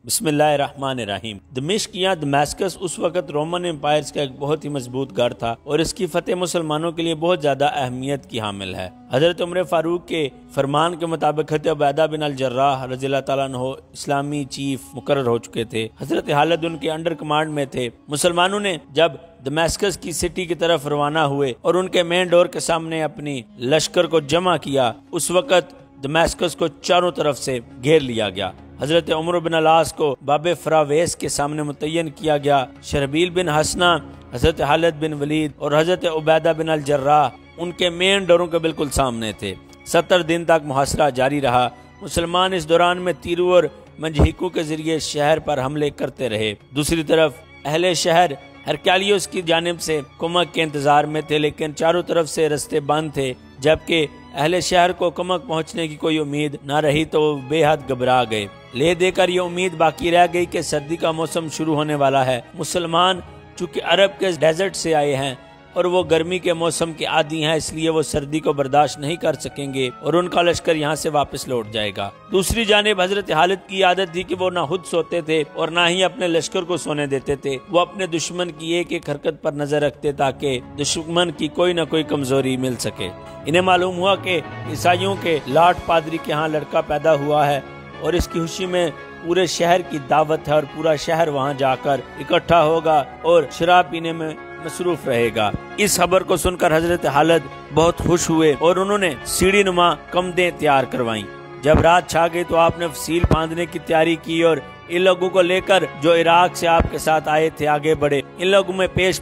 بسم اللہ الرحمن الرحیم۔ دمشق یا دمیسکس اس وقت رومن امپائرز کا ایک بہت ہی مضبوط گڑھ تھا اور اس کی فتح مسلمانوں کے لیے بہت زیادہ اہمیت کی حامل ہے۔ حضرت عمر فاروق کے فرمان کے مطابق حضرت عبیدہ بن الجراح رضی اللہ تعالیٰ عنہ اسلامی چیف مقرر ہو چکے تھے۔ حضرت خالد ان کے انڈر کمانڈ میں تھے۔ مسلمانوں نے جب دمیسکس کی سٹی کی طرف روانہ ہوئے اور ان کے مین ڈور کے سامنے اپنی لشکر کو جمع کیا، اس وقت دمیسکس کو چاروں طرف سے گھیر لیا گیا۔ حضرت عمر بن العاص کو باب فراویس کے سامنے متعین کیا گیا۔ شرحبیل بن حسنہ، حضرت خالد بن ولید اور حضرت عبیدہ بن الجراح ان کے مین ڈوروں کے بالکل سامنے تھے۔ 70 دن تک محاصرہ جاری رہا۔ مسلمان اس دوران میں تیروں اور منجھیکوں کے ذریعے شہر پر حملے کرتے رہے۔ دوسری طرف اہل شہر ہرکالیوس کی جانب سے کمک کے انتظار میں تھے، لیکن چاروں طرف سے رستے بند تھے۔ جبکہ اہل شہر کو کمک پہنچنے کی کوئی امید نہ رہی تو وہ بے حد گھبرا گئے۔ لے دے کر یہ امید باقی رہ گئی کہ سردی کا موسم شروع ہونے والا ہے۔ مسلمان چونکہ عرب کے ڈیزرٹ سے آئے ہیں اور وہ گرمی کے موسم کے عادی ہیں، اس لیے وہ سردی کو برداشت نہیں کر سکیں گے اور ان کا لشکر یہاں سے واپس لوٹ جائے گا۔ دوسری جانب حضرت خالد کی عادت تھی کہ وہ نہ خود سوتے تھے اور نہ ہی اپنے لشکر کو سونے دیتے تھے۔ وہ اپنے دشمن کی ایک ایک حرکت پر نظر رکھتے تاکہ دشمن کی کوئی نہ کوئی کمزوری مل سکے۔ انہیں معلوم ہوا کہ عیسائیوں کے لاٹ پادری کے ہاں لڑکا پیدا ہوا ہے اور اس کی خوشی میں پورے شہر کی دعوت ہے اور پورا شہر وہاں جا کر اکٹھا ہوگا اور شراب پینے میں مصروف رہے گا۔ اس خبر کو سن کر حضرت خالد بہت خوش ہوئے اور انہوں نے سیڑھی نما کمدیں تیار کروائیں۔ جب رات چھا گئی تو آپ نے فصیل باندھنے کی تیاری کی اور ان لوگوں کو لے کر جو عراق سے آپ کے ساتھ آئے تھے آگے بڑھے۔ ان لوگوں میں پیش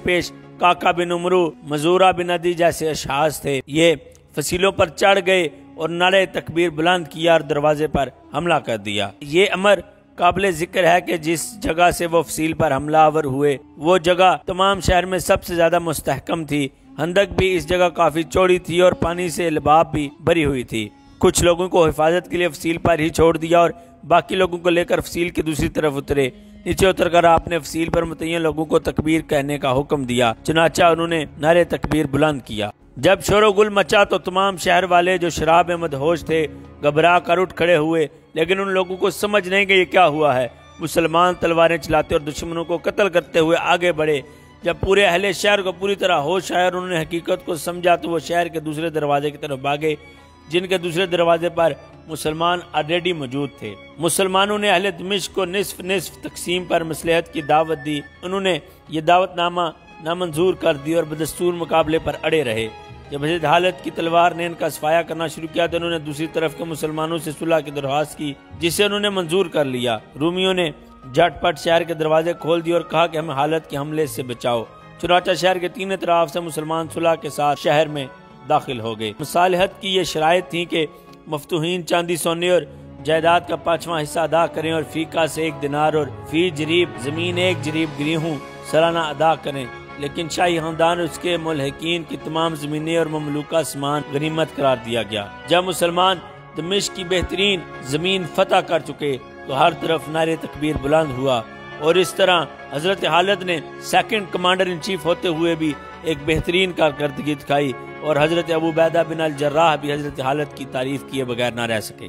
کاکا بن عمرو، مزورہ بن عدی جیسے اشخاص تھے۔ یہ فصیلوں پر چڑھ گئے اور نعرہ تکبیر بلند کیا اور دروازے پر حملہ کر دیا۔ یہ امر قابل ذکر ہے کہ جس جگہ سے وہ فصیل پر حملہ آور ہوئے وہ جگہ تمام شہر میں سب سے زیادہ مستحکم تھی۔ خندق بھی اس جگہ کافی چوڑی تھی اور پانی سے لباب بھی بھری ہوئی تھی۔ کچھ لوگوں کو حفاظت کے لیے فصیل پر ہی چھوڑ دیا اور باقی لوگوں کو لے کر فصیل کی دوسری طرف اترے۔ نیچے اتر کر آپ نے فصیل پر متعین لوگوں کو تکبیر کہنے کا حکم دیا، چنانچہ انہوں نے نعرہ تکبیر بلند کیا۔ جب شور و گل مچا تو تمام شہر والے جو شراب میں مدہوش تھے گھبرا کر اٹھ کھڑے ہوئے، لیکن ان لوگوں کو سمجھ نہیں کہ یہ کیا ہوا ہے۔ مسلمان تلواریں چلاتے اور دشمنوں کو قتل کرتے ہوئے آگے بڑھے۔ جب پورے اہل شہر کو پوری طرح ہوش آیا اور انہوں نے حقیقت کو سمجھا تو وہ شہر کے دوسرے دروازے کی طرف بھاگے، جن کے دوسرے دروازے پر مسلمان آلریڈی موجود تھے۔ مسلمانوں نے اہل دمشق کو نصف نصف تقسیم پر مصلحت کی دعوت دی۔ انہوں نے یہ دعوت نامہ نامنظور کر دی اور بدستور مقابلے پر اڑے رہے۔ جب حضرت خالد کی تلوار نے ان کا صفایا کرنا شروع کیا تو انہوں نے دوسری طرف کے مسلمانوں سے صلح کی درخواست کی، جسے انہوں نے منظور کر لیا۔ رومیوں نے جھٹ پٹ شہر کے دروازے کھول دیے اور کہا کہ ہمیں خالد کے حملے سے بچاؤ۔ چنانچہ شہر کے تین اطراف سے مسلمان صلح کے ساتھ شہر میں داخل ہو گئے۔ مصالحت کی یہ شرائط تھی کہ مفتوحین چاندی سونے اور جائیداد کا 5واں حصہ ادا کریں اور فی کا سے 1 دینار اور فی جریب زمین 1 جریب گریہوں سالانہ ادا کریں، لیکن شاہی خاندان اور اس کے ملحقین کی تمام زمینیں اور مملوکہ سامان غنیمت قرار دیا گیا۔ جب مسلمان دمشق کی بہترین زمین فتح کر چکے تو ہر طرف نعرہ تکبیر بلند ہوا اور اس طرح حضرت خالد نے سیکنڈ کمانڈر ان چیف ہوتے ہوئے بھی ایک بہترین کارکردگی دکھائی اور حضرت ابو عبیدہ بن الجراح بھی حضرت خالد کی تعریف کیے بغیر نہ رہ سکے۔